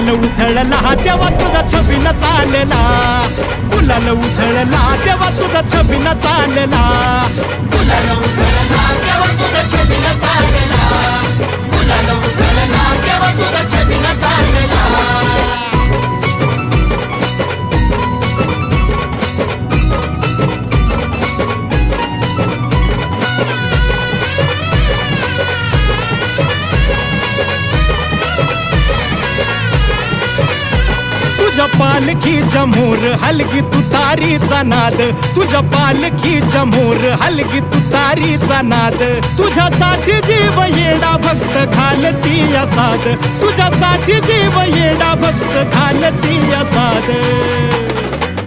गुलाल उधळला तेव्हा तुझा छबिना चालला, गुलाल उधळला तेव्हा तुझा छबिना चालला, गुलाल उधळला तेव्हा तुझा छबिना चालला, गुलाल उधळला तेव्हा तुझा छबिना चालला. तुझ्या पालखीच्या मोर हलगी तुतारीचा नाद, तुझ्या पालखीच्या मोर हलगी तुतारीचा नाद, तुझ्यासाठी जीव येडा भक्त घालती साद, तुझ्यासाठी जीव येडा भक्त घालती साद.